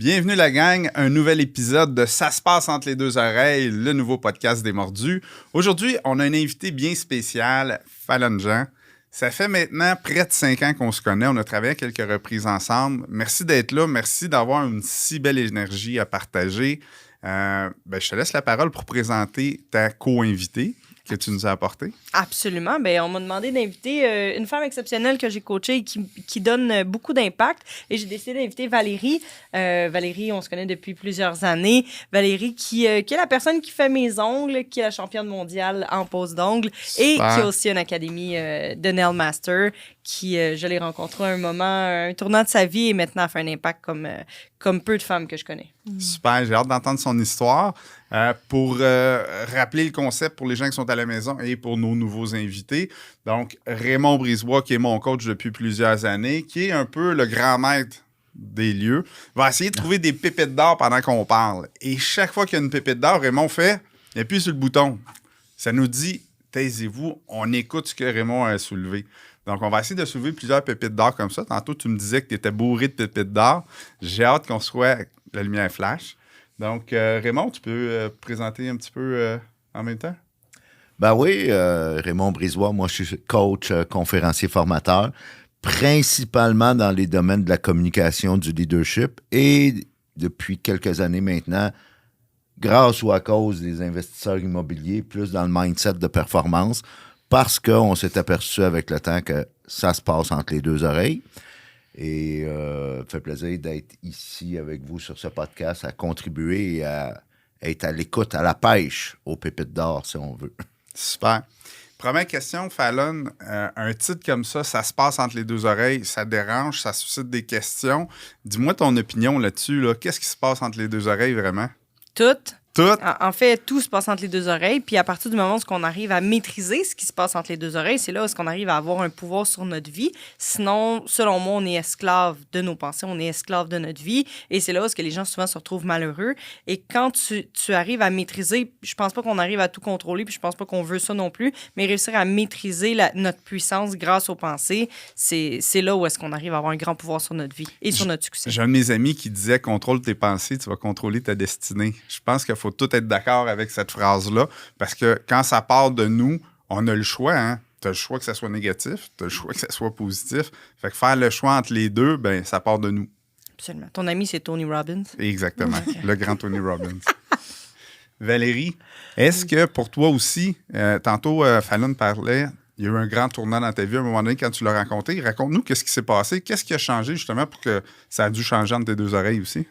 Bienvenue la gang, un nouvel épisode de Ça se passe entre les deux oreilles, le nouveau podcast des Mordus. Aujourd'hui, on a un invité bien spécial, Fallon Jean. Ça fait maintenant près de 5 ans qu'on se connaît, on a travaillé à quelques reprises ensemble. Merci d'être là, merci d'avoir une si belle énergie à partager. Je te laisse la parole pour présenter ta co-invitée que tu nous as apportée. Absolument. On m'a demandé d'inviter une femme exceptionnelle que j'ai coachée et qui donne beaucoup d'impact. Et j'ai décidé d'inviter Valérie. Valérie, on se connaît depuis plusieurs années. Valérie, qui est la personne qui fait mes ongles, qui est la championne mondiale en pose d'ongles et qui a aussi une académie de Nail Master, qui, je l'ai rencontré à un tournant de sa vie et maintenant a fait un impact comme peu de femmes que je connais. Super, j'ai hâte d'entendre son histoire. Pour rappeler le concept pour les gens qui sont à la maison et pour nos nouveaux invités. Donc, Raymond Brisebois, qui est mon coach depuis plusieurs années, qui est un peu le grand maître des lieux, va essayer de trouver des pépites d'or pendant qu'on parle. Et chaque fois qu'il y a une pépite d'or, Raymond fait, il appuie sur le bouton. Ça nous dit, taisez-vous, on écoute ce que Raymond a soulevé. Donc, on va essayer de soulever plusieurs pépites d'or comme ça. Tantôt, tu me disais que tu étais bourré de pépites d'or. J'ai hâte qu'on soit la lumière flash. Donc, Raymond, tu peux présenter un petit peu en même temps? Ben oui, Raymond Brisebois, moi je suis coach, conférencier, formateur, principalement dans les domaines de la communication, du leadership et depuis quelques années maintenant, grâce ou à cause des investisseurs immobiliers, plus dans le mindset de performance, parce qu'on s'est aperçu avec le temps que ça se passe entre les deux oreilles. Et ça fait plaisir d'être ici avec vous sur ce podcast, à contribuer et à être à l'écoute, à la pêche aux pépites d'or, si on veut. Super. Première question, Fallon. Un titre comme ça se passe entre les deux oreilles, ça dérange, ça suscite des questions. Dis-moi ton opinion là-dessus. Là. Qu'est-ce qui se passe entre les deux oreilles vraiment? Tout. Tout? En fait, tout se passe entre les deux oreilles. Puis à partir du moment où on arrive à maîtriser ce qui se passe entre les deux oreilles, c'est là où on arrive à avoir un pouvoir sur notre vie. Sinon, selon moi, on est esclave de nos pensées, on est esclave de notre vie. Et c'est là où les gens souvent se retrouvent malheureux. Et quand tu arrives à maîtriser, je pense pas qu'on arrive à tout contrôler, puis je pense pas qu'on veut ça non plus, mais réussir à maîtriser notre puissance grâce aux pensées, c'est là où est-ce qu'on arrive à avoir un grand pouvoir sur notre vie et sur notre succès. J'ai un de mes amis qui disait « Contrôle tes pensées, tu vas contrôler ta destinée ». Je pense qu'il faut tout être d'accord avec cette phrase-là, parce que quand ça part de nous, on a le choix, hein? Tu as le choix que ça soit négatif, tu as le choix que ça soit positif. Fait que faire le choix entre les deux, ben ça part de nous. Absolument. Ton ami, c'est Tony Robbins. Exactement, le grand Tony Robbins. Valérie, est-ce que pour toi aussi, tantôt Fallon parlait, il y a eu un grand tournant dans ta vie à un moment donné quand tu l'as rencontré. Raconte-nous qu'est-ce qui s'est passé, qu'est-ce qui a changé justement pour que ça a dû changer entre tes deux oreilles aussi?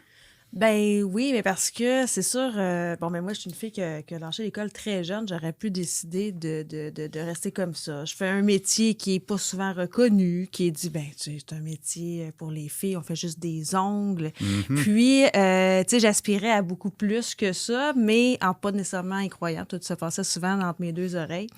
Ben oui, mais parce que c'est sûr, moi, je suis une fille qui a lâché l'école très jeune. J'aurais pu décider de rester comme ça. Je fais un métier qui est pas souvent reconnu, qui est dit, c'est un métier pour les filles, on fait juste des ongles. Mm-hmm. Puis, j'aspirais à beaucoup plus que ça, mais en pas nécessairement incroyable. Tout se passait souvent entre mes deux oreilles.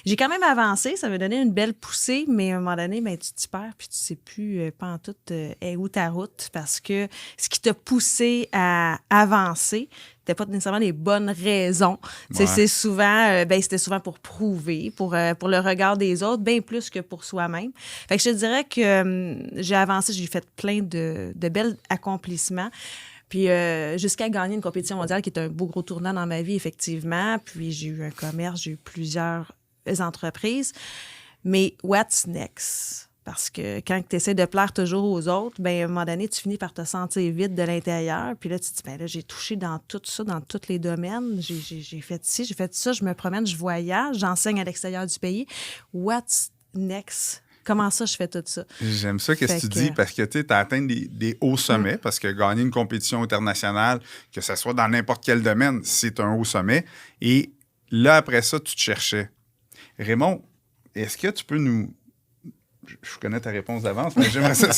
J'ai quand même avancé, ça m'a donné une belle poussée, mais à un moment donné, tu t'y perds, puis tu sais plus pantoute où ta route, parce que ce qui t'a poussé à avancer, c'était pas nécessairement les bonnes raisons. Ouais. C'est souvent, c'était souvent pour prouver, pour le regard des autres, bien plus que pour soi-même. Fait que je te dirais que j'ai avancé, j'ai fait plein de bels accomplissements. Puis jusqu'à gagner une compétition mondiale qui est un beau gros tournant dans ma vie, effectivement. Puis j'ai eu un commerce, j'ai eu plusieurs entreprises. Mais what's next? Parce que quand tu essaies de plaire toujours aux autres, à un moment donné, tu finis par te sentir vide de l'intérieur. Puis là, tu te dis, là, j'ai touché dans tout ça, dans tous les domaines. J'ai fait ci, j'ai fait ça, je me promène, je voyage, j'enseigne à l'extérieur du pays. What's next? Comment ça, je fais tout ça? J'aime ça, qu'est-ce que tu dis, parce que tu as atteint des hauts sommets, parce que gagner une compétition internationale, que ce soit dans n'importe quel domaine, c'est un haut sommet. Et là, après ça, tu te cherchais. Raymond, est-ce que tu peux nous... Je connais ta réponse d'avance, mais j'aimerais ça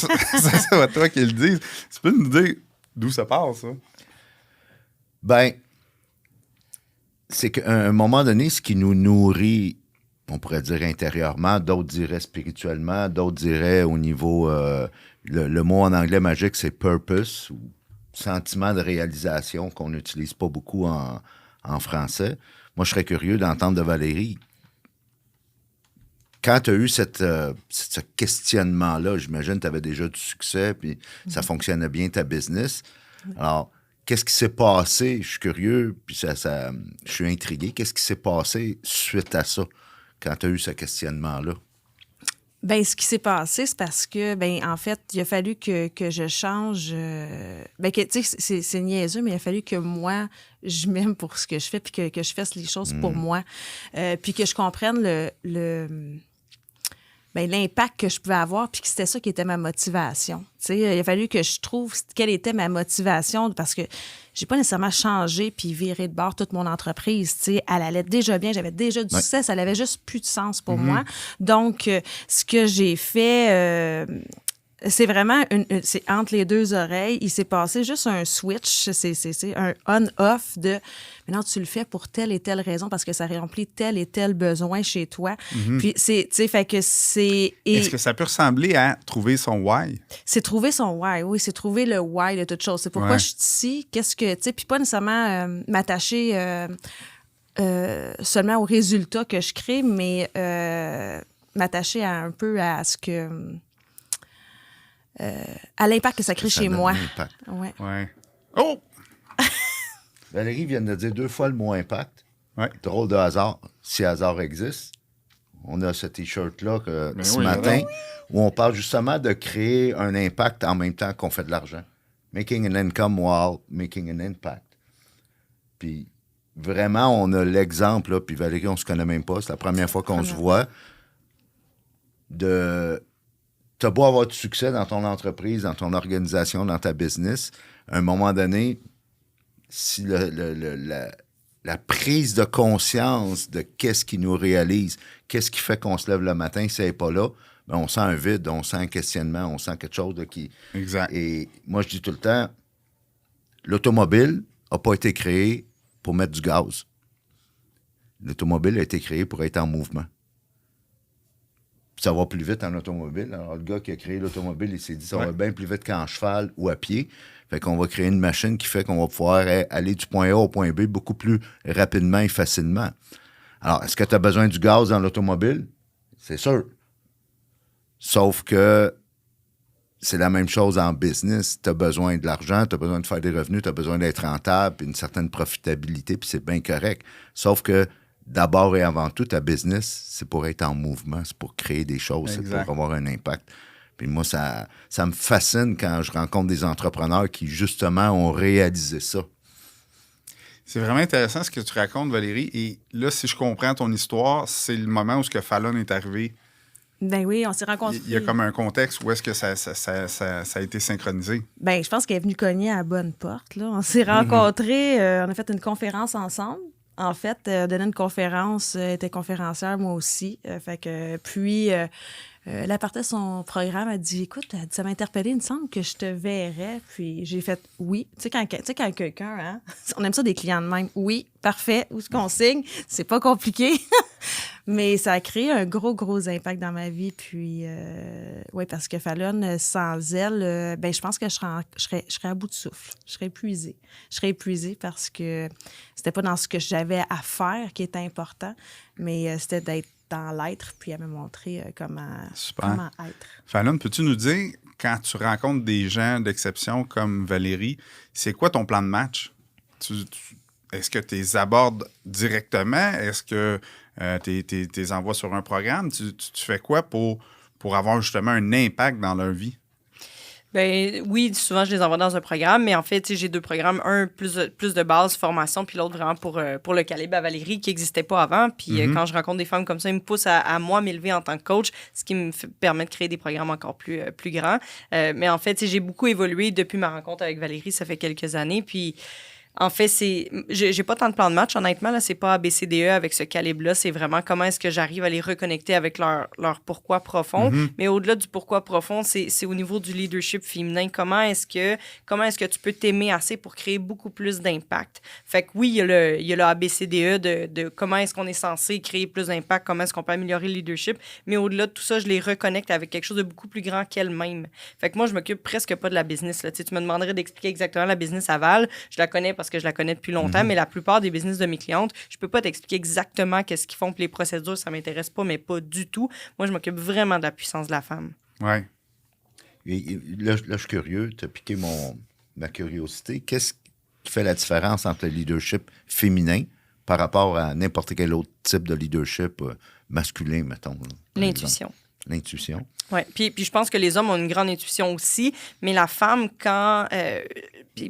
va toi qui le dise. Tu peux nous dire d'où ça part, ça? Ben, c'est qu'à un moment donné, ce qui nous nourrit, on pourrait dire intérieurement, d'autres diraient spirituellement, d'autres diraient au niveau, le mot en anglais magique, c'est purpose, ou sentiment de réalisation qu'on n'utilise pas beaucoup en français. Moi, je serais curieux d'entendre de Valérie. Quand tu as eu ce questionnement-là, j'imagine que tu avais déjà du succès, puis ça fonctionnait bien ta business. Alors, qu'est-ce qui s'est passé? Je suis curieux, puis je suis intrigué. Qu'est-ce qui s'est passé suite à ça, quand tu as eu ce questionnement-là? Ben, ce qui s'est passé, c'est parce que, ben, en fait, il a fallu que je change. Ben, tu sais, c'est niaiseux, mais il a fallu que moi, je m'aime pour ce que je fais, puis que je fasse les choses pour moi. Puis que je comprenne ben, l'impact que je pouvais avoir, puis que c'était ça qui était ma motivation. Tu sais, il a fallu que je trouve quelle était ma motivation, parce que j'ai pas nécessairement changé puis viré de bord toute mon entreprise. Tu sais, elle allait déjà bien, j'avais déjà du succès, ça n'avait juste plus de sens pour moi. Donc, ce que j'ai fait... c'est vraiment c'est entre les deux oreilles. Il s'est passé juste un switch, c'est un on-off de maintenant tu le fais pour telle et telle raison parce que ça remplit tel et tel besoin chez toi. Puis tu sais, fait que c'est. Est-ce que ça peut ressembler à trouver son why? C'est trouver son why, oui, c'est trouver le why de toute chose. C'est pourquoi je suis ici, qu'est-ce que, tu sais, puis pas nécessairement m'attacher seulement aux résultats que je crée, mais m'attacher un peu à ce que. À l'impact que ça crée chez moi. Ouais. Oh! Valérie vient de dire 2 fois le mot impact. Ouais. Drôle de hasard, si hasard existe. On a ce T-shirt-là ce oui, matin où on parle justement de créer un impact en même temps qu'on fait de l'argent. Making an income while making an impact. Puis vraiment, on a l'exemple, là, puis Valérie, on se connaît même pas, c'est la première fois qu'on se voit, t'as beau avoir du succès dans ton entreprise, dans ton organisation, dans ta business, à un moment donné, si la prise de conscience de qu'est-ce qui nous réalise, qu'est-ce qui fait qu'on se lève le matin, si elle n'est pas là, ben on sent un vide, on sent un questionnement, on sent quelque chose qui... Exact. Et moi, je dis tout le temps, l'automobile n'a pas été créée pour mettre du gaz. L'automobile a été créée pour être en mouvement. Ça va plus vite en automobile. Alors, le gars qui a créé l'automobile, il s'est dit ça va bien plus vite qu'en cheval ou à pied. Fait qu'on va créer une machine qui fait qu'on va pouvoir aller du point A au point B beaucoup plus rapidement et facilement. Alors, est-ce que tu as besoin du gaz dans l'automobile? C'est sûr. Sauf que c'est la même chose en business. Tu as besoin de l'argent, tu as besoin de faire des revenus, tu as besoin d'être rentable, puis une certaine profitabilité, puis c'est bien correct. Sauf que d'abord et avant tout, ta business, c'est pour être en mouvement, c'est pour créer des choses, Exact. c'est pour avoir un impact. Puis moi, ça me fascine quand je rencontre des entrepreneurs qui, justement, ont réalisé ça. C'est vraiment intéressant ce que tu racontes, Valérie. Et là, si je comprends ton histoire, c'est le moment où ce que Fallon est arrivé. Ben oui, on s'est rencontrés. Il y a comme un contexte où est-ce que ça a été synchronisé. Ben, je pense qu'elle est venue cogner à la bonne porte, là. On s'est rencontrés, on a fait une conférence ensemble. En fait, donner une conférence, était conférencière, moi aussi. Puis, elle partait son programme, elle dit, écoute, ça m'a interpellée, il me semble que je te verrais. Puis j'ai fait oui. Tu sais, quand quelqu'un, hein, on aime ça des clients de même. Oui, parfait, où est-ce qu'on signe? C'est pas compliqué. Mais ça a créé un gros impact dans ma vie. Puis, oui, parce que Fallon, sans elle, ben, je pense que je serais à bout de souffle. Je serais épuisée. Je serais épuisée parce que c'était pas dans ce que j'avais à faire qui était important, mais c'était d'être dans l'être, puis elle m'a montré comment être. Fallon, peux-tu nous dire, quand tu rencontres des gens d'exception comme Valérie, c'est quoi ton plan de match? Est-ce que tu les abordes directement? Est-ce que tu les envoies sur un programme? Tu fais quoi pour avoir justement un impact dans leur vie? Ben oui, souvent je les envoie dans un programme, mais en fait, j'ai 2 programmes, un plus de base, formation, puis l'autre vraiment pour le calibre à Valérie qui n'existait pas avant. Puis quand je rencontre des femmes comme ça, ils me poussent à moi m'élever en tant que coach, ce qui me permet de créer des programmes encore plus grands. Mais en fait, j'ai beaucoup évolué depuis ma rencontre avec Valérie, ça fait quelques années, puis en fait, j'ai pas tant de plan de match, honnêtement. Là, c'est pas ABCDE avec ce calibre-là. C'est vraiment comment est-ce que j'arrive à les reconnecter avec leur pourquoi profond. Mais au-delà du pourquoi profond, c'est au niveau du leadership féminin. Comment est-ce que tu peux t'aimer assez pour créer beaucoup plus d'impact? Fait que oui, il y a le ABCDE de comment est-ce qu'on est censé créer plus d'impact, comment est-ce qu'on peut améliorer le leadership. Mais au-delà de tout ça, je les reconnecte avec quelque chose de beaucoup plus grand qu'elles-mêmes. Fait que moi, je m'occupe presque pas de la business. Là. Tu me demanderais d'expliquer exactement la business à Val. Je la connais parce que je la connais depuis longtemps, mais la plupart des business de mes clientes, je peux pas t'expliquer exactement qu'est-ce qu'ils font, puis les procédures, ça m'intéresse pas, mais pas du tout. Moi, je m'occupe vraiment de la puissance de la femme. Ouais. Et là, je suis curieux, tu as piqué ma curiosité, qu'est-ce qui fait la différence entre le leadership féminin par rapport à n'importe quel autre type de leadership masculin, mettons? Là, L'intuition. L'intuition. Oui, puis je pense que les hommes ont une grande intuition aussi, mais la femme, quand...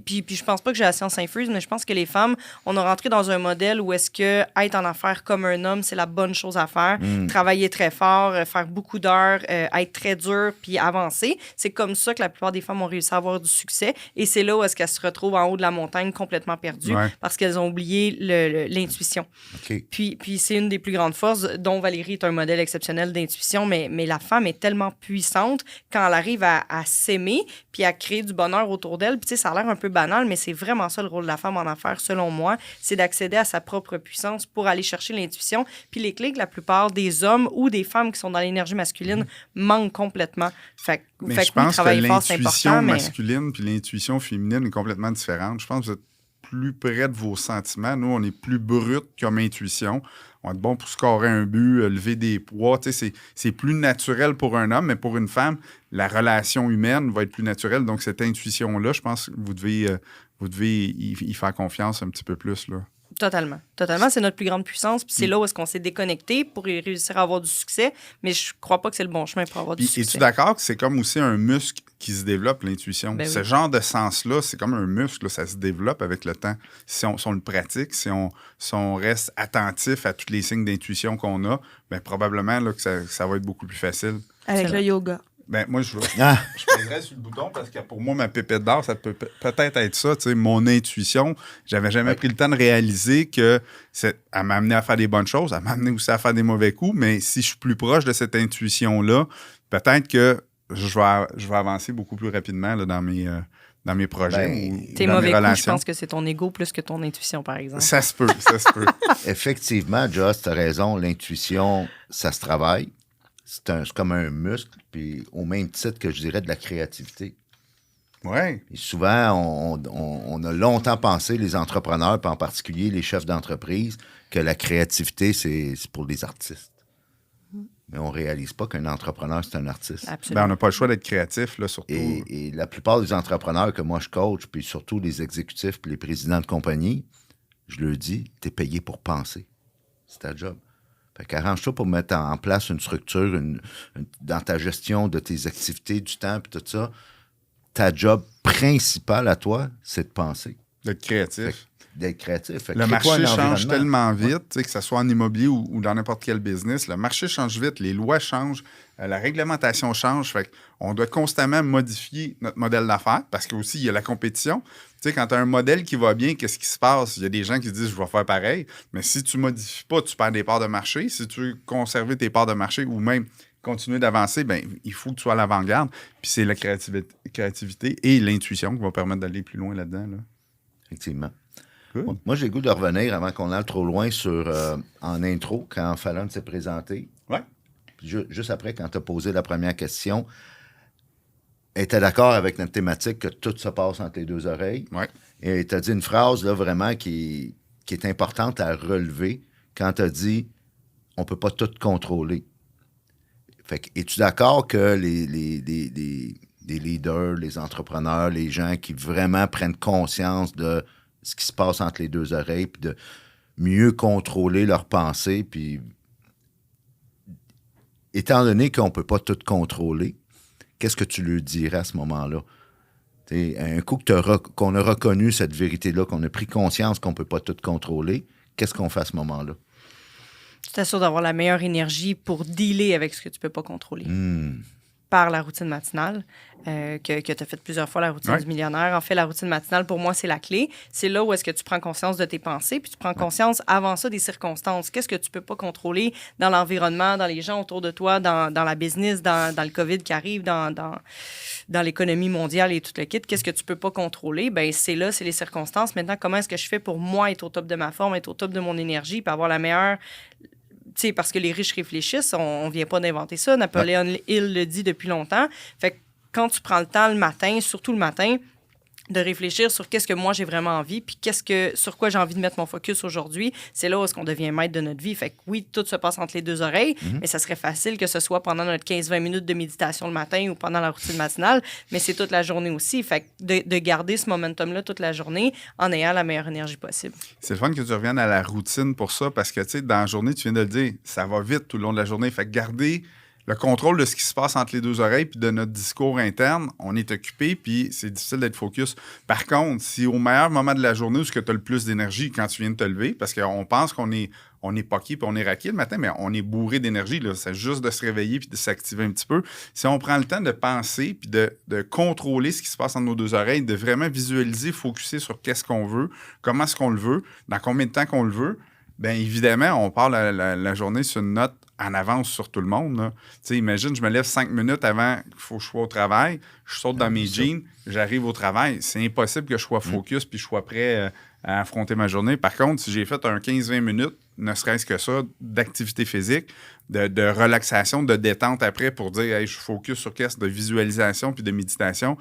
puis je pense pas que j'ai la science infuse, mais je pense que les femmes, on a rentré dans un modèle où est-ce que être en affaires comme un homme, c'est la bonne chose à faire. Travailler très fort, faire beaucoup d'heures, être très dur, puis avancer. C'est comme ça que la plupart des femmes ont réussi à avoir du succès. Et c'est là où est-ce qu'elles se retrouvent en haut de la montagne complètement perdues parce qu'elles ont oublié l'intuition. OK. Puis c'est une des plus grandes forces, dont Valérie est un modèle exceptionnel d'intuition, mais la femme est tellement puissante quand elle arrive à s'aimer puis à créer du bonheur autour d'elle. Puis tu sais, ça a l'air un peu banal, mais c'est vraiment ça le rôle de la femme en affaires, selon moi, c'est d'accéder à sa propre puissance pour aller chercher l'intuition. Puis les clés que la plupart des hommes ou des femmes qui sont dans l'énergie masculine manquent complètement. Fait Mais que je pense que travailler fort, c'est l'intuition important, mais... masculine puis l'intuition féminine est complètement différente. Je pense que vous êtes plus près de vos sentiments. Nous, on est plus brut comme intuition. On va être bon pour scorer un but, lever des poids. Tu sais, c'est plus naturel pour un homme, mais pour une femme, la relation humaine va être plus naturelle. Donc, cette intuition-là, je pense que vous devez y faire confiance un petit peu plus, là. Totalement. Totalement, c'est notre plus grande puissance. Puis c'est là où est-ce qu'on s'est déconnecté pour réussir à avoir du succès. Mais je crois pas que c'est le bon chemin pour avoir du succès. Es-tu d'accord que c'est comme aussi un muscle qui se développe, l'intuition? Ben oui. Ce genre de sens-là, c'est comme un muscle, là, ça se développe avec le temps. Si on le pratique, si on reste attentif à tous les signes d'intuition qu'on a, bien, probablement là, que ça va être beaucoup plus facile. Avec Excellent. le yoga. Ben, moi, je Ah, pèserais sur le bouton parce que pour moi, ma pépite d'or, ça peut peut-être être ça, tu sais, mon intuition. J'avais jamais pris le temps de réaliser que elle m'a amené à faire des bonnes choses, elle m'a amené aussi à faire des mauvais coups, mais si je suis plus proche de cette intuition-là, peut-être que je vais avancer beaucoup plus rapidement là, dans mes projets ou Tes dans mauvais mes coups, je relations. pense que c'est ton ego plus que ton intuition, par exemple. Ça se peut, ça se peut. effectivement, Joss, tu as raison, l'intuition, ça se travaille. C'est comme un muscle, puis au même titre que je dirais de la créativité. Oui. Et souvent, on a longtemps pensé, les entrepreneurs, puis en particulier les chefs d'entreprise, que la créativité, c'est pour les artistes. Mais on ne réalise pas qu'un entrepreneur, c'est un artiste. Absolument. Ben, on n'a pas le choix d'être créatif, là, surtout. Et la plupart des entrepreneurs que moi je coach, puis surtout les exécutifs puis les présidents de compagnie, je leur dis, t'es payé pour penser. C'est ta job. Fait qu'arrange-toi pour mettre en place une structure dans ta gestion de tes activités, du temps, puis tout ça. Ta job principale à toi, c'est de penser. D'être créatif. D'être créatif. Fait que Le crée-toi marché un change environnement. tellement vite, tu sais, que ce soit en immobilier ou dans n'importe quel business. Le marché change vite, les lois changent, la réglementation change. Fait qu'on doit constamment modifier notre modèle d'affaires parce qu'aussi, il y a la compétition. Tu sais, quand tu as un modèle qui va bien, qu'est-ce qui se passe? Il y a des gens qui se disent « je vais faire pareil », mais si tu ne modifies pas, tu perds des parts de marché. Si tu veux conserver tes parts de marché ou même continuer d'avancer, ben il faut que tu sois à l'avant-garde. Puis c'est la créativité et l'intuition qui vont permettre d'aller plus loin là-dedans. Là. Effectivement. Good. Moi, j'ai le goût de revenir avant qu'on aille trop loin sur en intro, quand Fallon s'est présenté. Ouais. Puis juste après, quand tu as posé la première question, était d'accord avec notre thématique que tout se passe entre les deux oreilles. Ouais. Et tu as dit une phrase là, vraiment qui est importante à relever quand tu as dit on peut pas tout contrôler. Fait que, es-tu d'accord que les leaders, les entrepreneurs, les gens qui vraiment prennent conscience de ce qui se passe entre les deux oreilles, puis de mieux contrôler leurs pensées, puis étant donné qu'on ne peut pas tout contrôler, qu'est-ce que tu leur dirais à ce moment-là? T'sais, un coup qu'on a reconnu cette vérité-là, qu'on a pris conscience qu'on ne peut pas tout contrôler, qu'est-ce qu'on fait à ce moment-là? Tu t'assures d'avoir la meilleure énergie pour dealer avec ce que tu peux pas contrôler. Par la routine matinale, que tu as fait plusieurs fois, la routine du millionnaire. En fait, la routine matinale, pour moi, c'est la clé. C'est là où est-ce que tu prends conscience de tes pensées, puis tu prends conscience, avant ça, des circonstances. Qu'est-ce que tu peux pas contrôler dans l'environnement, dans les gens autour de toi, dans la business, dans le COVID qui arrive, dans l'économie mondiale et tout le kit. Qu'est-ce que tu peux pas contrôler? Bien, c'est là, c'est les circonstances. Maintenant, comment est-ce que je fais pour moi être au top de ma forme, être au top de mon énergie, puis avoir la meilleure... Tu sais, parce que les riches réfléchissent, on vient pas d'inventer ça. Napoléon Hill le dit depuis longtemps. Fait que quand tu prends le temps le matin, surtout le matin, de réfléchir sur qu'est-ce que moi j'ai vraiment envie, puis sur quoi j'ai envie de mettre mon focus aujourd'hui. C'est là où est-ce qu'on devient maître de notre vie. Fait que oui, tout se passe entre les deux oreilles, mais ça serait facile que ce soit pendant notre 15-20 minutes de méditation le matin ou pendant la routine matinale, mais c'est toute la journée aussi. Fait que de garder ce momentum-là toute la journée en ayant la meilleure énergie possible. C'est le fun que tu reviennes à la routine pour ça, parce que, tu sais, dans la journée, tu viens de le dire, ça va vite tout le long de la journée. Fait que garder le contrôle de ce qui se passe entre les deux oreilles puis de notre discours interne, on est occupé puis c'est difficile d'être focus. Par contre, si au meilleur moment de la journée où tu as le plus d'énergie quand tu viens de te lever, parce qu'on pense qu'on est poqué puis on est raqué le matin, mais on est bourré d'énergie. Là. C'est juste de se réveiller puis de s'activer un petit peu. Si on prend le temps de penser puis de contrôler ce qui se passe entre nos deux oreilles, de vraiment visualiser, focuser sur qu'est-ce qu'on veut, comment est-ce qu'on le veut, dans combien de temps qu'on le veut, bien évidemment, on part la journée sur une note en avance sur tout le monde. Là. Imagine, je me lève 5 minutes avant qu'il faut que je sois au travail, je saute dans mes jeans, j'arrive au travail. C'est impossible que je sois focus puis je sois prêt à affronter ma journée. Par contre, si j'ai fait un 15-20 minutes, ne serait-ce que ça, d'activité physique, de relaxation, de détente après pour dire hey, je suis focus sur qu'est-ce de visualisation puis de méditation,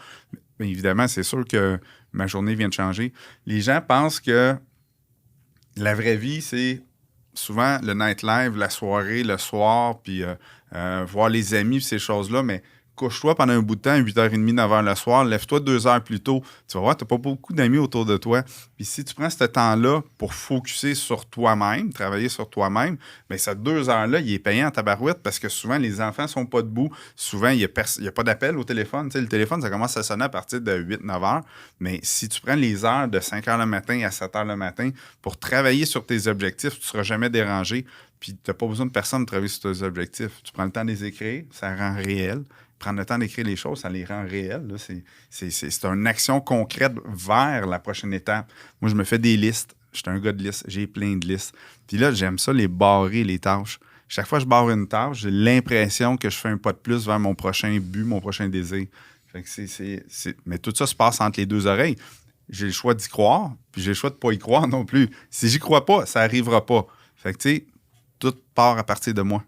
bien évidemment, c'est sûr que ma journée vient de changer. Les gens pensent que la vraie vie, c'est souvent le nightlife, la soirée, le soir, puis voir les amis, ces choses-là, mais couche-toi pendant un bout de temps, 8h30, 9h le soir, lève-toi 2 heures plus tôt. Tu vas voir, tu n'as pas beaucoup d'amis autour de toi. Puis si tu prends ce temps-là pour focusser sur toi-même, travailler sur toi-même, bien, ces 2 heures-là, il est payant en tabarouette parce que souvent, les enfants ne sont pas debout. Souvent, il n'y a pas d'appel au téléphone. Tu sais, le téléphone, ça commence à sonner à partir de 8-9 heures. Mais si tu prends les heures de 5 heures le matin à 7 heures le matin pour travailler sur tes objectifs, tu ne seras jamais dérangé. Puis tu n'as pas besoin de personne pour travailler sur tes objectifs. Tu prends le temps de les écrire, ça rend réel. Prendre le temps d'écrire les choses, ça les rend réelles. Là. C'est une action concrète vers la prochaine étape. Moi, je me fais des listes. Je suis un gars de listes. J'ai plein de listes. Puis là, j'aime ça, les barrer, les tâches. Chaque fois que je barre une tâche, j'ai l'impression que je fais un pas de plus vers mon prochain but, mon prochain désir. Fait que Mais tout ça se passe entre les deux oreilles. J'ai le choix d'y croire, puis j'ai le choix de ne pas y croire non plus. Si j'y crois pas, ça n'arrivera pas. Fait que, tu sais, tout part à partir de moi.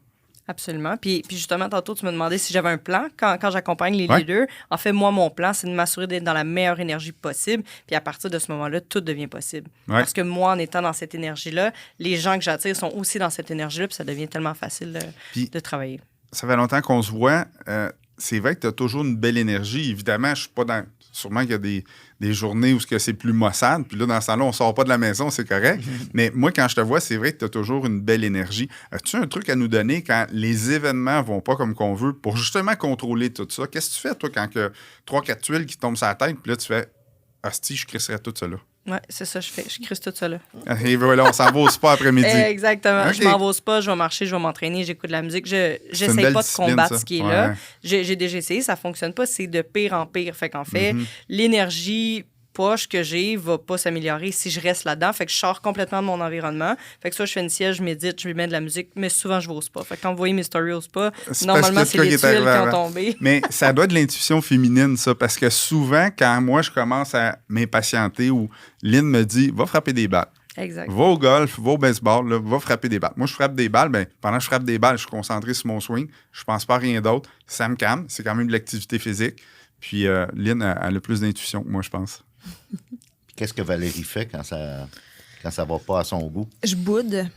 Absolument. Puis justement, tantôt, tu me demandais si j'avais un plan quand j'accompagne les leaders. En fait, moi, mon plan, c'est de m'assurer d'être dans la meilleure énergie possible. Puis à partir de ce moment-là, tout devient possible. Ouais. Parce que moi, en étant dans cette énergie-là, les gens que j'attire sont aussi dans cette énergie-là. Puis ça devient tellement facile de travailler. Ça fait longtemps qu'on se voit. C'est vrai que tu as toujours une belle énergie. Évidemment, je suis pas dans... Sûrement qu'il y a des journées où c'est plus maussade. Puis là, dans ce temps-là, on ne sort pas de la maison, c'est correct. Mais moi, quand je te vois, c'est vrai que tu as toujours une belle énergie. As-tu un truc à nous donner quand les événements ne vont pas comme qu'on veut pour justement contrôler tout ça? Qu'est-ce que tu fais, toi, quand il y a 3-4 tuiles qui tombent sur la tête, puis là, tu fais « Hostie, je crisserais tout ça là ». Oui, c'est ça que je fais. Je crisse tout ça là. Et voilà, on s'en va au spa après-midi. Exactement. Okay. Je m'en vais au spa, je vais marcher, je vais m'entraîner, j'écoute de la musique. J'essaie pas de combattre ce qui est là. J'ai déjà essayé, ça fonctionne pas. C'est de pire en pire. Fait qu'en fait, l'énergie poche que j'ai va pas s'améliorer si je reste là-dedans. Fait que je sors complètement de mon environnement. Fait que soit je fais une sieste, je médite, je lui mets de la musique, mais souvent je vais au spa. Fait que quand vous voyez mes stories au spa, normalement c'est les tuiles qui ont tombé. Mais ça doit être de l'intuition féminine, ça, parce que souvent, quand moi je commence à m'impatienter ou Lynn me dit « Va frapper des balles ». Exact. Va au golf, va au baseball, là, va frapper des balles. Moi, je frappe des balles, bien, pendant que je frappe des balles, je suis concentré sur mon swing, je pense pas à rien d'autre. Ça me calme, c'est quand même de l'activité physique. Puis Lynn a le plus d'intuition que moi, je pense. Qu'est-ce que Valérie fait quand ça va pas à son goût? Je boude.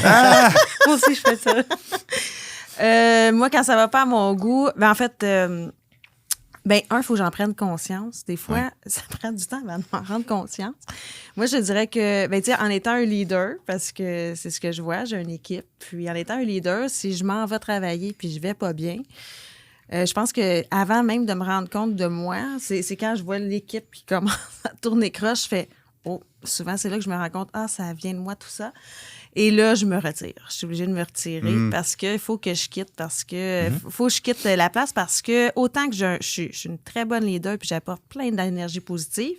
Ah! Moi aussi, je fais ça. Moi, quand ça va pas à mon goût, ben en fait... il faut que j'en prenne conscience. Des fois, ça prend du temps avant de m'en rendre conscience. Moi, je dirais que, en étant un leader, parce que c'est ce que je vois, j'ai une équipe, puis en étant un leader, si je m'en vais travailler puis je vais pas bien, je pense qu'avant même de me rendre compte de moi, c'est quand je vois l'équipe qui commence à tourner croche, je fais « Oh! » Souvent, c'est là que je me rends compte « Ah, ça vient de moi, tout ça. » Et là, je me retire. Je suis obligée de me retirer parce qu'il faut que je quitte, faut que je quitte la place parce que autant que je suis une très bonne leader puis j'apporte plein d'énergie positive,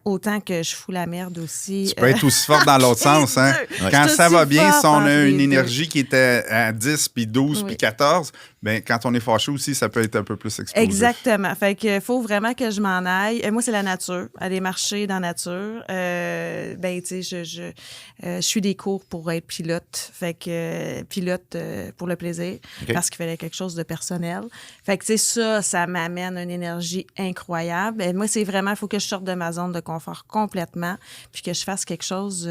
autant que je fous la merde aussi. Tu peux être aussi forte dans l'autre sens. Hein? Quand ça va bien, si on a une énergie qui était à 10, puis 12, puis 14, ben, quand on est fâché aussi, ça peut être un peu plus explosif. Exactement. Fait que faut vraiment que je m'en aille. Moi, c'est la nature. Aller marcher dans la nature. Ben, tu sais, je suis des cours pour être pilote. Fait que pilote pour le plaisir. OK. Parce qu'il fallait quelque chose de personnel. Fait que, tu sais, ça m'amène une énergie incroyable. Et moi, c'est vraiment, il faut que je sorte de ma zone de confort complètement. Puis que je fasse quelque chose.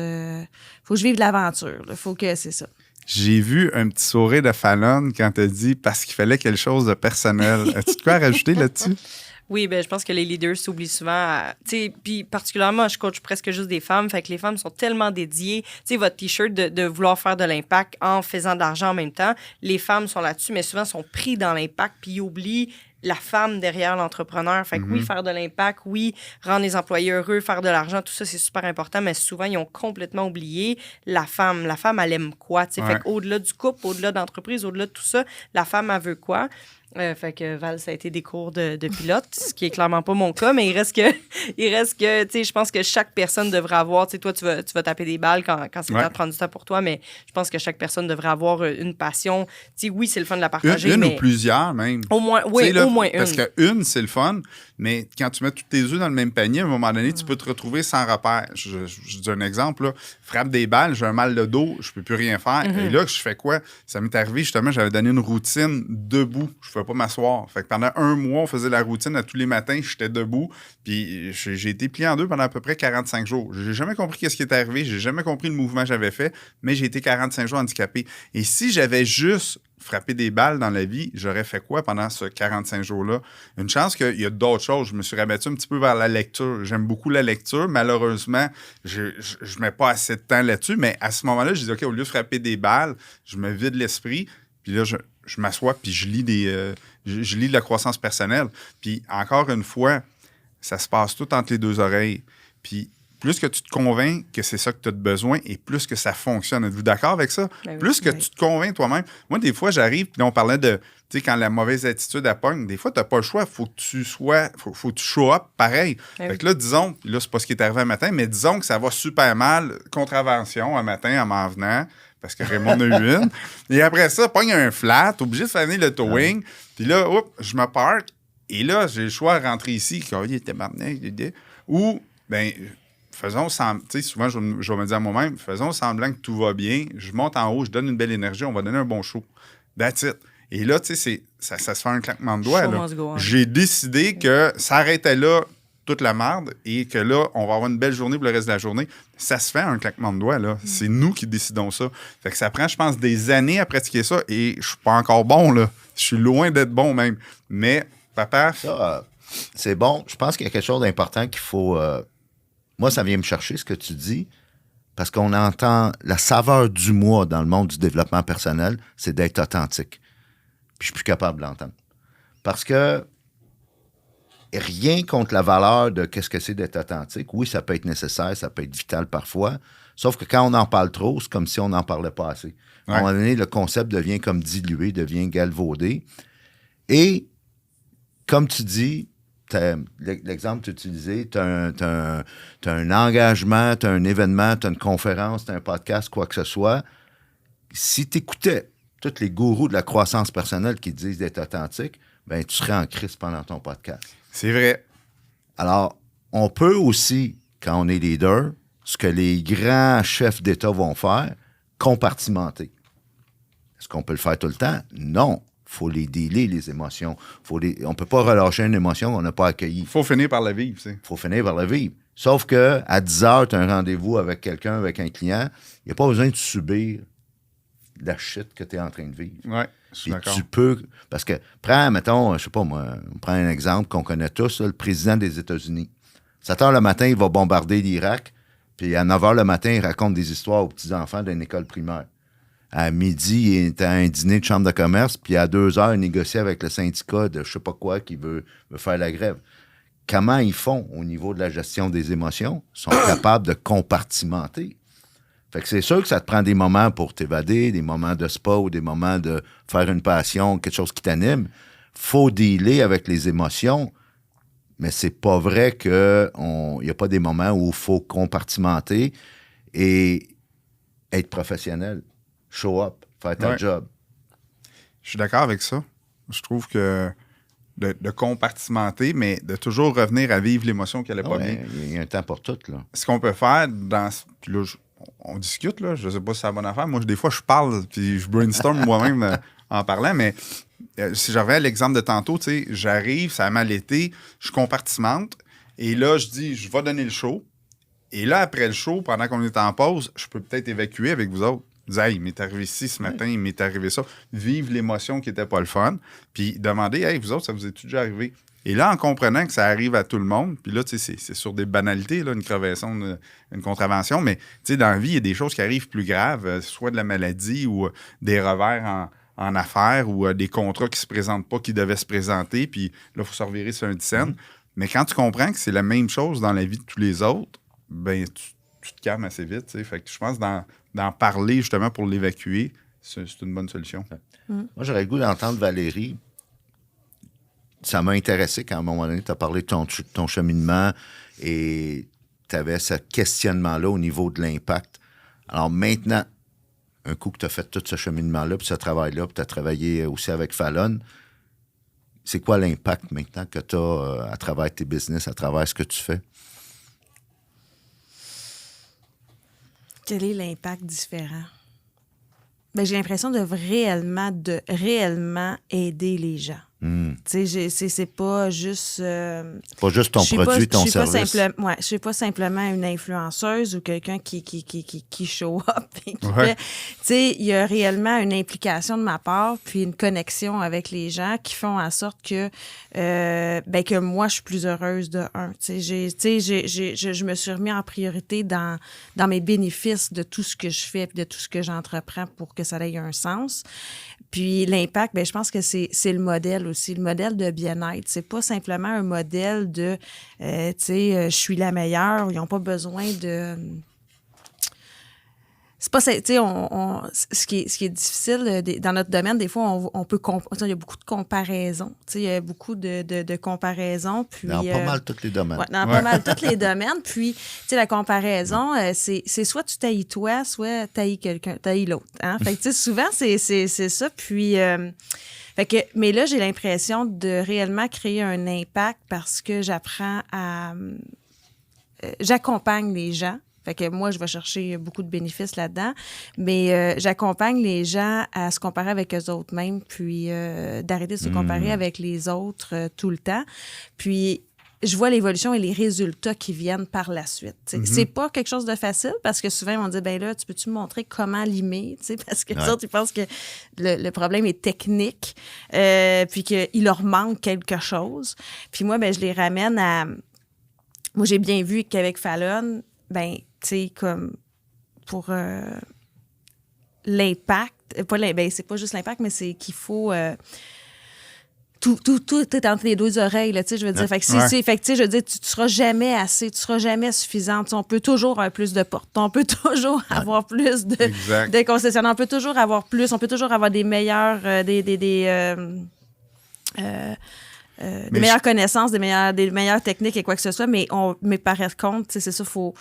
Faut que je vive l'aventure. Il faut que, c'est ça. J'ai vu un petit sourire de Fallon quand tu as dit parce qu'il fallait quelque chose de personnel. As-tu de quoi à rajouter là-dessus? Oui, ben je pense que les leaders s'oublient souvent. Tu sais, puis particulièrement, je coach presque juste des femmes. Fait que les femmes sont tellement dédiées. Tu sais, votre T-shirt de vouloir faire de l'impact en faisant de l'argent en même temps, les femmes sont là-dessus, mais souvent sont pris dans l'impact puis ils oublient la femme derrière l'entrepreneur. Fait que oui, faire de l'impact, oui, rendre les employés heureux, faire de l'argent, tout ça, c'est super important, mais souvent, ils ont complètement oublié la femme. La femme, elle aime quoi? Tu sais, Ouais. fait qu'au-delà du couple, au-delà de l'entreprise, au-delà de tout ça, la femme, elle veut quoi? Fait que Val, ça a été des cours de pilote, ce qui est clairement pas mon cas, mais il reste que, tu sais, je pense que chaque personne devrait avoir, tu sais, toi, tu vas taper des balles quand c'est le temps de prendre du temps pour toi, mais je pense que chaque personne devrait avoir une passion. Tu sais, oui, c'est le fun de la partager, Une mais ou plusieurs, même. au moins, Tu oui, sais, là, au moins une. Parce qu'une, c'est le fun, mais quand tu mets tous tes œufs dans le même panier, à un moment donné, tu peux te retrouver sans repère. Je dis un exemple, là. Frappe des balles, j'ai un mal de dos, je peux plus rien faire. Et là, je fais quoi? Ça m'est arrivé, justement, j'avais donné une routine debout. Je ne pouvais pas m'asseoir. Fait que pendant un mois, on faisait la routine à tous les matins, j'étais debout. Puis j'ai été plié en deux pendant à peu près 45 jours. J'ai jamais compris ce qui est arrivé, j'ai jamais compris le mouvement que j'avais fait, mais j'ai été 45 jours handicapé. Et si j'avais juste frappé des balles dans la vie, j'aurais fait quoi pendant ce 45 jours-là? Une chance qu'il y a d'autres choses. Je me suis rabattu un petit peu vers la lecture. J'aime beaucoup la lecture. Malheureusement, je ne mets pas assez de temps là-dessus, mais à ce moment-là, je dis, OK, au lieu de frapper des balles, je me vide l'esprit, puis là, je m'assois, puis je lis je lis de la croissance personnelle. Puis encore une fois, ça se passe tout entre les deux oreilles. Puis plus que tu te convaincs que c'est ça que tu as besoin et plus que ça fonctionne. Êtes-vous d'accord avec ça? Ben oui. Plus que Oui. tu te convaincs toi-même. Moi, des fois, j'arrive, puis là, on parlait de, tu sais, quand la mauvaise attitude elle pogne, des fois, tu n'as pas le choix. Faut que tu show up pareil. Ben Fait oui. que là, disons, là, c'est pas ce qui est arrivé un matin, mais disons que ça va super mal, contravention un matin en m'en venant, parce que Raymond en a eu une. Et après ça, pogne un flat, obligé de faner le towing. Puis là, je me parque. Et là, j'ai le choix de rentrer ici. Il était maintenant. Ou, ben faisons semblant, tu sais, souvent, je vais me dire à moi-même, faisons semblant que tout va bien, je monte en haut, je donne une belle énergie, on va donner un bon show. That's it. Et là, tu sais, ça se fait un claquement de doigts. Show Là. must go on. J'ai décidé que ça arrêtait là, toute la marde, et que là, on va avoir une belle journée pour le reste de la journée. Ça se fait un claquement de doigts, là. C'est nous qui décidons ça. Fait que ça prend, je pense, des années à pratiquer ça, et je suis pas encore bon, là. Je suis loin d'être bon, même. Mais, papa... Ça, c'est bon. Je pense qu'il y a quelque chose d'important qu'il faut... Moi, ça vient me chercher, ce que tu dis, parce qu'on entend la saveur du moi dans le monde du développement personnel, c'est d'être authentique. Puis je suis plus capable de l'entendre. Parce que rien contre la valeur de qu'est-ce que c'est d'être authentique. Oui, ça peut être nécessaire, ça peut être vital parfois, sauf que quand on en parle trop, c'est comme si on n'en parlait pas assez. À un moment donné, le concept devient comme dilué, devient galvaudé. Et, comme tu dis, l'exemple que tu as utilisé, tu as un engagement, tu as un événement, tu as une conférence, tu as un podcast, quoi que ce soit. Si tu écoutais tous les gourous de la croissance personnelle qui disent d'être authentique, ben tu serais en crise pendant ton podcast. C'est vrai. Alors, on peut aussi, quand on est leader, ce que les grands chefs d'État vont faire, compartimenter. Est-ce qu'on peut le faire tout le temps? Non. Il faut les dealer, les émotions. On ne peut pas relâcher une émotion qu'on n'a pas accueillie. Il faut finir par la vivre, tu sais. Il faut finir par la vivre. Sauf que à 10 heures, tu as un rendez-vous avec quelqu'un, avec un client. Il n'y a pas besoin de subir la shit que tu es en train de vivre. Ouais, je suis Puis d'accord. tu peux... Parce que, mettons, je sais pas moi, on prend un exemple qu'on connaît tous, là, le président des États-Unis. 7 heures le matin, il va bombarder l'Irak, puis à 9 heures le matin, il raconte des histoires aux petits-enfants d'une école primaire. À midi, il est à un dîner de chambre de commerce, puis à 2 heures, il négocie avec le syndicat de je sais pas quoi qui veut faire la grève. Comment ils font au niveau de la gestion des émotions? Ils sont capables de compartimenter. Fait que c'est sûr que ça te prend des moments pour t'évader, des moments de spa ou des moments de faire une passion, quelque chose qui t'anime. Faut dealer avec les émotions, mais c'est pas vrai qu'il n'y a pas des moments où il faut compartimenter et être professionnel. Show up, faire ton job. Je suis d'accord avec ça. Je trouve que de compartimenter, mais de toujours revenir à vivre l'émotion qui allait pas bien. Il y a un temps pour tout, là. Ce qu'on peut faire puis là, on discute, là, je sais pas si c'est la bonne affaire. Moi, des fois, je parle, puis je brainstorm moi-même en parlant, mais si j'avais l'exemple de tantôt, tu sais, j'arrive, ça a mal été, je compartimente, et là, je dis, je vais donner le show. Et là, après le show, pendant qu'on est en pause, je peux peut-être évacuer avec vous autres. Dire, hey, il m'est arrivé ci ce matin, il m'est arrivé ça. Vivre l'émotion qui n'était pas le fun. Puis demander, hey, vous autres, ça vous est déjà arrivé? Et là, en comprenant que ça arrive à tout le monde, puis là, tu sais, c'est sur des banalités, là, une crevaison, une contravention, mais tu sais, dans la vie, il y a des choses qui arrivent plus graves, soit de la maladie ou des revers en affaires ou des contrats qui se présentent pas, qui devaient se présenter, puis là, il faut se revirer sur un dixaine. Mais quand tu comprends que c'est la même chose dans la vie de tous les autres, ben tu te calmes assez vite, tu sais. Fait que je pense d'en parler, justement, pour l'évacuer, c'est une bonne solution. Moi, j'aurais le goût d'entendre Valérie. Ça m'a intéressé quand, à un moment donné, tu as parlé de ton cheminement et tu avais ce questionnement-là au niveau de l'impact. Alors maintenant, un coup que tu as fait tout ce cheminement-là, puis ce travail-là, puis tu as travaillé aussi avec Fallon, c'est quoi l'impact maintenant que tu as à travers tes business, à travers ce que tu fais? Quel est l'impact différent? Ben, j'ai l'impression de réellement aider les gens. Tu sais, c'est pas juste... pas juste ton produit, ton service. Je suis pas simplement une influenceuse ou quelqu'un qui show up. Tu sais, il y a réellement une implication de ma part puis une connexion avec les gens qui font en sorte que que moi, je suis plus heureuse de un. Tu sais, je me suis remis en priorité dans mes bénéfices de tout ce que je fais et de tout ce que j'entreprends pour que ça ait un sens. Puis l'impact, ben je pense que c'est le modèle aussi, le modèle de bien-être. C'est pas simplement un modèle de, tu sais, je suis la meilleure. Ils n'ont pas besoin de... C'est pas, tu sais, ce qui est difficile dans notre domaine, des fois, on peut... Il y a beaucoup de comparaisons. Tu sais, il y a beaucoup de comparaisons. Puis, dans pas mal tous les domaines. Dans pas mal tous les domaines. Puis, tu sais, la comparaison, c'est soit tu tailles toi, soit tailles quelqu'un, tailles l'autre. Hein? Fait que, tu sais, souvent, c'est ça. Puis... fait que, mais là, j'ai l'impression de réellement créer un impact parce que j'apprends à... j'accompagne les gens. Fait que moi, je vais chercher beaucoup de bénéfices là-dedans, mais j'accompagne les gens à se comparer avec eux autres mêmes, puis d'arrêter de se comparer avec les autres tout le temps. Puis je vois l'évolution et les résultats qui viennent par la suite. C'est pas quelque chose de facile parce que souvent, ils vont dire, ben là, tu peux-tu me montrer comment limer? Parce que les autres, ils pensent que le problème est technique, puis qu'il leur manque quelque chose. Puis moi, ben je les ramène à... Moi, j'ai bien vu qu'avec Fallon, ben tu sais, comme pour l'impact, c'est pas juste l'impact, mais c'est qu'il faut... Tout est entre les deux oreilles, là, tu sais, je veux dire. Fait que, je veux dire, tu seras jamais assez, tu seras jamais suffisante. T'sais, on peut toujours avoir plus de portes, on peut toujours avoir plus de concessionnaires, on peut toujours avoir plus, on peut toujours avoir des meilleurs, des meilleures connaissances, des meilleures techniques et quoi que ce soit, mais par contre, c'est ça, faut...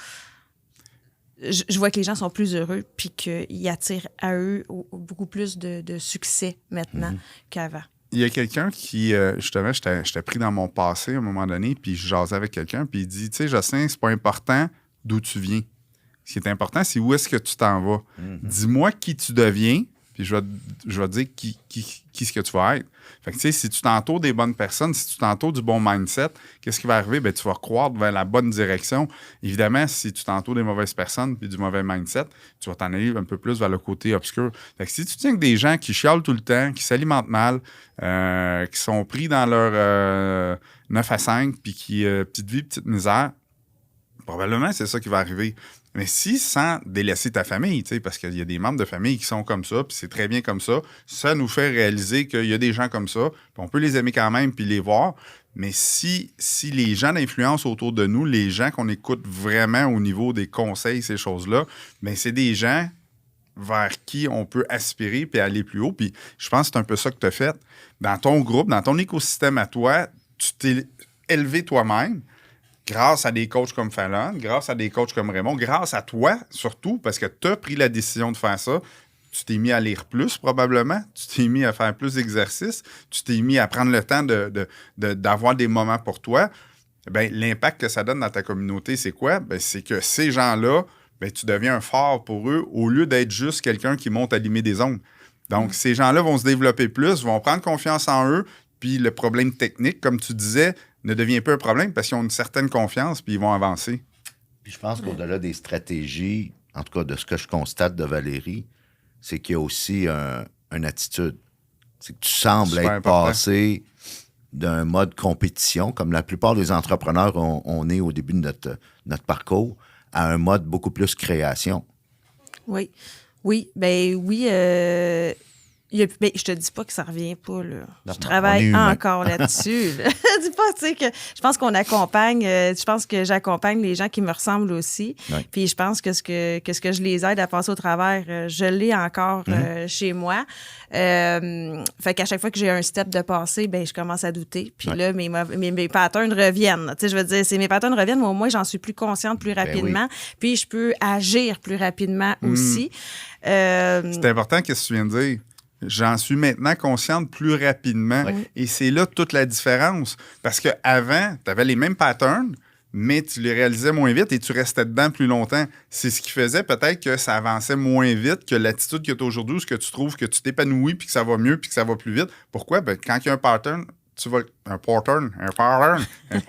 Je vois que les gens sont plus heureux puis qu'ils attirent à eux beaucoup plus de succès maintenant qu'avant. Il y a quelqu'un qui, justement, j'étais pris dans mon passé à un moment donné, puis je jasais avec quelqu'un, puis il dit, tu sais, Jocelyn, c'est pas important d'où tu viens. Ce qui est important, c'est où est-ce que tu t'en vas. Dis-moi qui tu deviens, puis je vais te dire qui ce que tu vas être. Fait que, tu sais, si tu t'entoures des bonnes personnes, si tu t'entoures du bon mindset, qu'est-ce qui va arriver? Bien, tu vas croire vers la bonne direction. Évidemment, si tu t'entoures des mauvaises personnes puis du mauvais mindset, tu vas t'en aller un peu plus vers le côté obscur. Fait que si tu tiens que des gens qui chialent tout le temps, qui s'alimentent mal, qui sont pris dans leur 9 à 5, puis qui, petite vie, petite misère, probablement, c'est ça qui va arriver. Mais si, sans délaisser ta famille, parce qu'il y a des membres de famille qui sont comme ça, puis c'est très bien comme ça nous fait réaliser qu'il y a des gens comme ça, puis on peut les aimer quand même, puis les voir. Mais si les gens d'influence autour de nous, les gens qu'on écoute vraiment au niveau des conseils, ces choses-là, bien, c'est des gens vers qui on peut aspirer puis aller plus haut. Puis je pense que c'est un peu ça que tu as fait. Dans ton groupe, dans ton écosystème à toi, tu t'es élevé toi-même, grâce à des coachs comme Fallon, grâce à des coachs comme Raymond, grâce à toi surtout, parce que tu as pris la décision de faire ça, tu t'es mis à lire plus probablement, tu t'es mis à faire plus d'exercices, tu t'es mis à prendre le temps d'avoir des moments pour toi. Bien, l'impact que ça donne dans ta communauté, c'est quoi? Bien, c'est que ces gens-là, bien, tu deviens un phare pour eux au lieu d'être juste quelqu'un qui monte à limer des ongles. Donc, ces gens-là vont se développer plus, vont prendre confiance en eux, puis le problème technique, comme tu disais, ne devient pas un problème parce qu'ils ont une certaine confiance, puis ils vont avancer. Puis je pense qu'au-delà des stratégies, en tout cas de ce que je constate de Valérie, c'est qu'il y a aussi une attitude. C'est que tu sembles Super être important. passé d'un mode compétition, comme la plupart des entrepreneurs on est au début de notre parcours, à un mode beaucoup plus création. Oui. Oui. Ben, je te dis pas que ça revient pas, là. Non, Je on est travaille humain. encore là-dessus. Là. Dis pas, tu sais, que je pense qu'on accompagne, je pense que j'accompagne les gens qui me ressemblent aussi. Ouais. Puis je pense que ce que je les aide à passer au travers, je l'ai encore chez moi. Fait qu'à chaque fois que j'ai un step de passé, ben je commence à douter. Puis là, mes patterns reviennent. Tu sais, je veux dire, mes patterns reviennent, mais au moins, j'en suis plus consciente plus rapidement. Puis je peux agir plus rapidement aussi. C'est important, qu'est-ce que tu viens de dire? J'en suis maintenant consciente plus rapidement. Oui. Et c'est là toute la différence. Parce qu'avant, tu avais les mêmes patterns, mais tu les réalisais moins vite et tu restais dedans plus longtemps. C'est ce qui faisait peut-être que ça avançait moins vite que l'attitude que tu as aujourd'hui, où ce que tu trouves que tu t'épanouis, puis que ça va mieux, puis que ça va plus vite. Pourquoi? Ben, quand il y a un pattern, tu vas... Un pattern.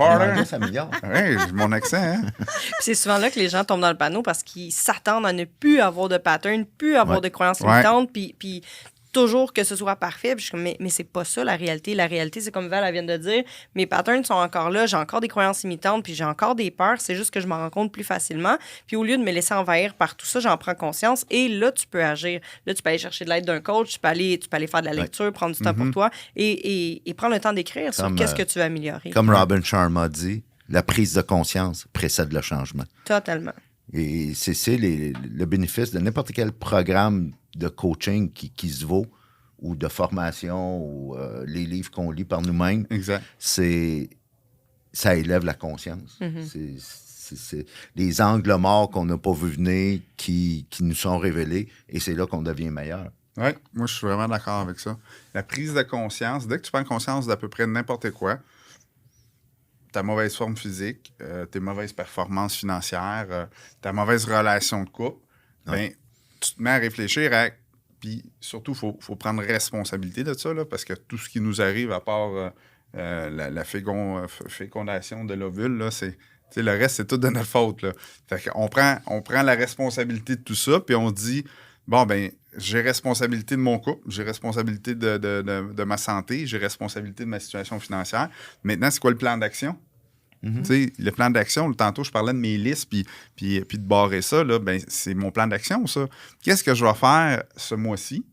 L'anglais s'améliore. Oui, mon accent, hein? Puis c'est souvent là que les gens tombent dans le panneau parce qu'ils s'attendent à ne plus avoir de pattern, plus avoir Ouais. de croyances Ouais. limitantes, puis toujours que ce soit parfait. Puis je suis comme, mais c'est pas ça la réalité. La réalité, c'est comme Val elle vient de dire, mes patterns sont encore là, j'ai encore des croyances limitantes, puis j'ai encore des peurs. C'est juste que je m'en rends compte plus facilement. Puis au lieu de me laisser envahir par tout ça, j'en prends conscience. Et là, tu peux agir. Là, tu peux aller chercher de l'aide d'un coach, tu peux aller faire de la lecture, prendre du temps pour toi et prendre le temps d'écrire sur Comme, qu'est-ce que tu veux améliorer. Comme Robin Sharma dit, la prise de conscience précède le changement. Totalement. Et c'est le bénéfice de n'importe quel programme de coaching qui se vaut, ou de formation, ou les livres qu'on lit par nous-mêmes. Exact. Ça élève la conscience. C'est les angles morts qu'on n'a pas vu venir qui nous sont révélés, et c'est là qu'on devient meilleur. Oui, moi, je suis vraiment d'accord avec ça. La prise de conscience, dès que tu prends conscience d'à peu près n'importe quoi, ta mauvaise forme physique, tes mauvaises performances financières, ta mauvaise relation de couple, ben, tu te mets à réfléchir à... Puis surtout, il faut prendre responsabilité de ça, là, parce que tout ce qui nous arrive, à part la fécondation de l'ovule, là, le reste, c'est tout de notre faute. Là. Fait qu'on prend la responsabilité de tout ça, puis on dit, bon, ben j'ai responsabilité de mon couple, j'ai responsabilité de ma santé, j'ai responsabilité de ma situation financière. Maintenant, c'est quoi le plan d'action? Tu sais, le plan d'action, tantôt, je parlais de mes listes, puis de barrer ça, là, ben, c'est mon plan d'action, ça. Qu'est-ce que je vais faire ce mois-ci,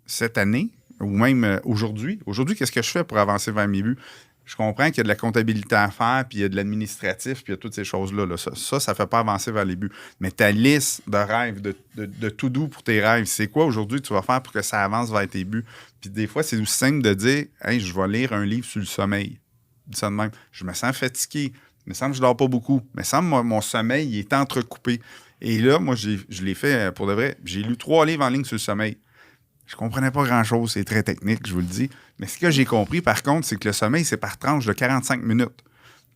cette année, ou même aujourd'hui? Aujourd'hui, qu'est-ce que je fais pour avancer vers mes buts? Je comprends qu'il y a de la comptabilité à faire, puis il y a de l'administratif, puis il y a toutes ces choses-là. Là. Ça ne fait pas avancer vers les buts. Mais ta liste de rêves, de tout doux pour tes rêves, c'est quoi aujourd'hui que tu vas faire pour que ça avance vers tes buts? Puis des fois, c'est aussi simple de dire, hey, je vais lire un livre sur le sommeil. Dis ça de même. Je me sens fatigué. Il me semble que je ne dors pas beaucoup. Il me semble que mon sommeil il est entrecoupé. Et là, moi, je l'ai fait pour de vrai. J'ai lu 3 livres en ligne sur le sommeil. Je ne comprenais pas grand-chose. C'est très technique, je vous le dis. Mais ce que j'ai compris, par contre, c'est que le sommeil, c'est par tranche de 45 minutes.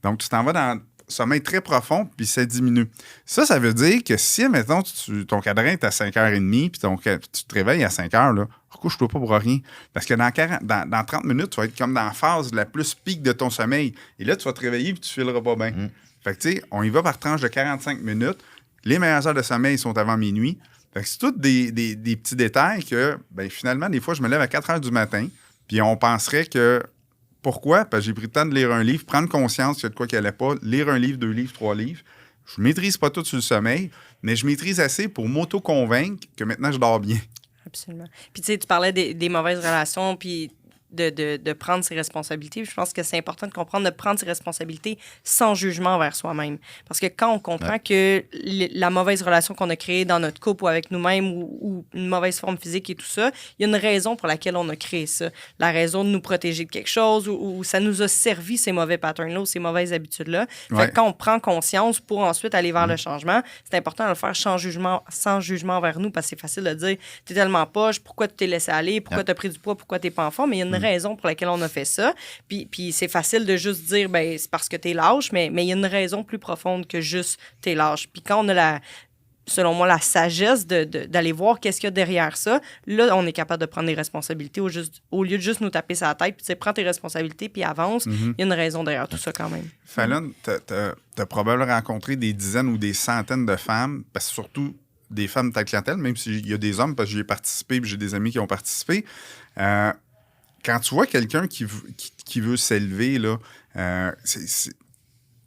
Donc, tu t'en vas dans un sommeil très profond, puis ça diminue. Ça veut dire que si, mettons, ton cadran est à 5h30, puis tu te réveilles à 5h, là, recouche-toi pas pour rien. Parce que dans 30 minutes, tu vas être comme dans la phase la plus pique de ton sommeil. Et là, tu vas te réveiller, puis tu fileras pas bien. Fait que, tu sais, on y va par tranche de 45 minutes. Les meilleures heures de sommeil sont avant minuit. Fait que c'est tous des petits détails que, ben, finalement, des fois, je me lève à 4 h du matin, puis on penserait que... Pourquoi? Parce que j'ai pris le temps de lire un livre, prendre conscience qu'il y a de quoi qu'il n'allait pas, lire un livre, 2 livres, 3 livres. Je ne maîtrise pas tout sur le sommeil, mais je maîtrise assez pour m'auto-convaincre que maintenant, je dors bien. Absolument. Puis, tu sais, tu parlais des mauvaises relations, puis de prendre ses responsabilités. Je pense que c'est important de comprendre de prendre ses responsabilités sans jugement envers soi-même. Parce que quand on comprend que la mauvaise relation qu'on a créée dans notre couple ou avec nous-mêmes ou une mauvaise forme physique et tout ça, il y a une raison pour laquelle on a créé ça. La raison de nous protéger de quelque chose ou ça nous a servi ces mauvais patterns-là ou ces mauvaises habitudes-là. Fait que quand on prend conscience pour ensuite aller vers le changement, c'est important de le faire sans jugement envers nous parce que c'est facile de dire « t'es tellement poche, pourquoi tu t'es laissé aller, pourquoi t'as pris du poids, pourquoi t'es pas en forme? » Mais il y a une raison pour laquelle on a fait ça. Puis c'est facile de juste dire, ben c'est parce que t'es lâche, mais il y a une raison plus profonde que juste t'es lâche. Puis quand on a selon moi, la sagesse d'aller voir qu'est-ce qu'il y a derrière ça, là, on est capable de prendre des responsabilités au lieu de juste nous taper sur la tête, puis prends tes responsabilités, puis avance. Il y a une raison derrière tout ça quand même. Fallon, t'as probablement rencontré des dizaines ou des centaines de femmes, parce que surtout des femmes de ta clientèle, même s'il y a des hommes, parce que j'y ai participé, puis j'ai des amis qui ont participé. Quand tu vois quelqu'un qui veut s'élever, là,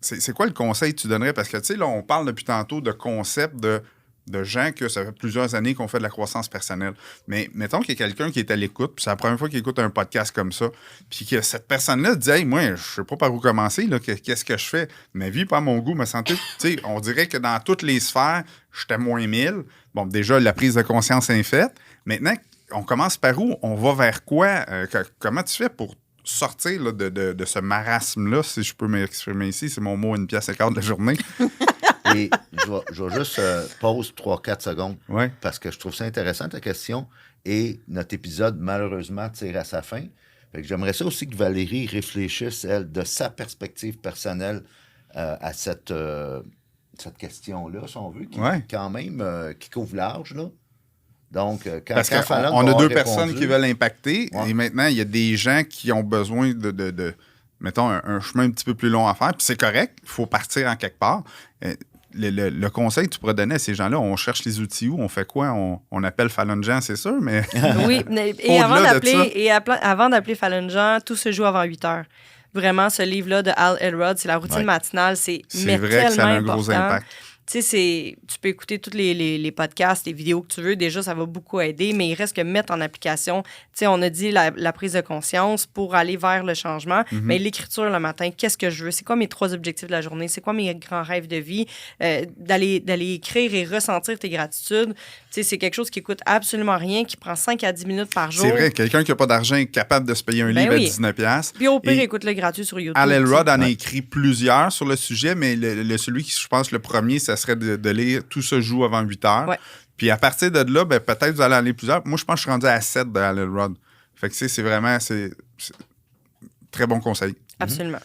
c'est quoi le conseil que tu donnerais? Parce que, tu sais, là, on parle depuis tantôt de concepts de gens que ça fait plusieurs années qu'on fait de la croissance personnelle. Mais mettons qu'il y a quelqu'un qui est à l'écoute, puis c'est la première fois qu'il écoute un podcast comme ça, puis que cette personne-là dit « Hey, moi, je sais pas par où commencer, là, qu'est-ce que je fais? Ma vie, pas à mon goût, ma santé. » Tu sais, on dirait que dans toutes les sphères, j'étais moins 1000. Bon, déjà, la prise de conscience est faite. Maintenant, on commence par où? On va vers quoi? Comment tu fais pour sortir là, de ce marasme-là, si je peux m'exprimer ici? C'est mon mot, 1,15$ de la journée. Et je vais juste pause 3-4 secondes Ouais. parce que je trouve ça intéressant ta question et notre épisode, malheureusement, tire à sa fin. Fait que j'aimerais ça aussi que Valérie réfléchisse, elle, de sa perspective personnelle à cette question-là, si on veut, qui quand même qui couvre large, là. Donc, Parce qu'on a deux personnes qui veulent impacter et maintenant, il y a des gens qui ont besoin de mettons, un chemin un petit peu plus long à faire. Puis c'est correct, il faut partir en quelque part. Le conseil que tu pourrais donner à ces gens-là, on cherche les outils où? On fait quoi? On appelle Fallon Jean, c'est sûr, mais... Oui, et avant d'appeler Fallon Jean, tout se joue avant 8 heures. Vraiment, ce livre-là de Hal Elrod, c'est la routine matinale, c'est vrai que ça a un gros impact. Tu sais, tu peux écouter tous les podcasts, les vidéos que tu veux. Déjà, ça va beaucoup aider, mais il reste que mettre en application. Tu sais, on a dit la prise de conscience pour aller vers le changement, mais l'écriture le matin, qu'est-ce que je veux? C'est quoi mes 3 objectifs de la journée? C'est quoi mes grands rêves de vie? D'aller écrire et ressentir tes gratitudes. Tu sais, c'est quelque chose qui coûte absolument rien, qui prend 5 à 10 minutes par jour. C'est vrai, quelqu'un qui n'a pas d'argent est capable de se payer un livre à 19$. Puis au pire, écoute-le gratuit sur YouTube. Hal Elrod en a écrit plusieurs sur le sujet, mais celui qui, je pense, le premier, ça serait de lire « Tout se joue avant 8 heures Ouais. ». Puis à partir de là, ben, peut-être vous allez en lire plusieurs. Moi, je pense que je suis rendu à 7 de Hal Elrod. Fait que c'est vraiment très bon conseil. Absolument.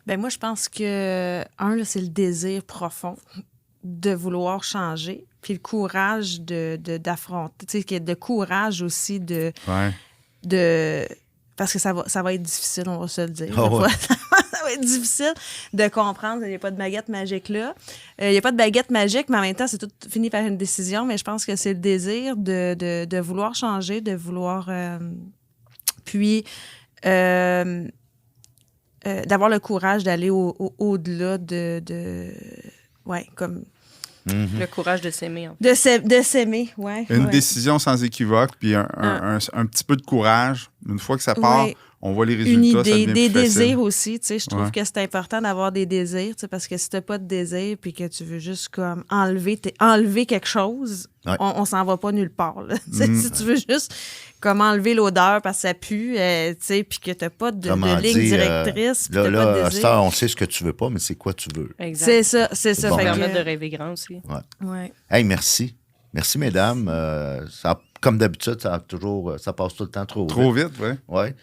Ben moi, je pense que, là, c'est le désir profond de vouloir changer, puis le courage d'affronter, tu sais, qu'il y a de courage aussi parce que ça va être difficile, on va se le dire. Ça va être difficile de comprendre qu'il n'y a pas de baguette magique là. Il n'y a pas de baguette magique, mais en même temps, c'est tout fini par une décision. Mais je pense que c'est le désir de vouloir changer, de vouloir... d'avoir le courage d'aller au-delà comme... Le courage de s'aimer, en fait. De s'aimer, oui. Une décision sans équivoque, puis un petit peu de courage. Une fois que ça part, on voit les résultats, une idée, ça devient des plus facile. désirs aussi, tu sais, je trouve que c'est important d'avoir des désirs, tu sais, parce que si t'as pas de désir puis que tu veux juste comme enlever quelque chose, on s'en va pas nulle part, là. Si tu veux juste comme enlever l'odeur parce que ça pue, tu sais, puis que t'as pas de ligne directrice, puis t'as pas de désir. On sait ce que tu veux pas, mais c'est quoi tu veux. Exact. C'est ça. Bon. Fait permettre de rêver grand aussi. Ouais. Hey, merci. Merci, mesdames. Comme d'habitude, ça passe tout le temps trop vite, oui. Ouais.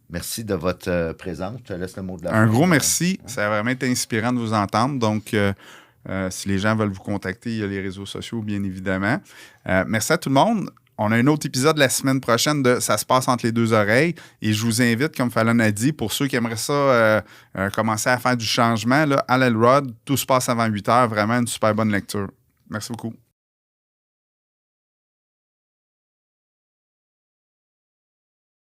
Merci de votre présence. Je te laisse le mot de la fin. Un gros merci. Ça a vraiment été inspirant de vous entendre. Donc, si les gens veulent vous contacter, il y a les réseaux sociaux, bien évidemment. Merci à tout le monde. On a un autre épisode la semaine prochaine de Ça se passe entre les deux oreilles. Et je vous invite, comme Fallon a dit, pour ceux qui aimeraient ça commencer à faire du changement, là, Hal Elrod, Tout se passe avant 8 heures. Vraiment une super bonne lecture. Merci beaucoup.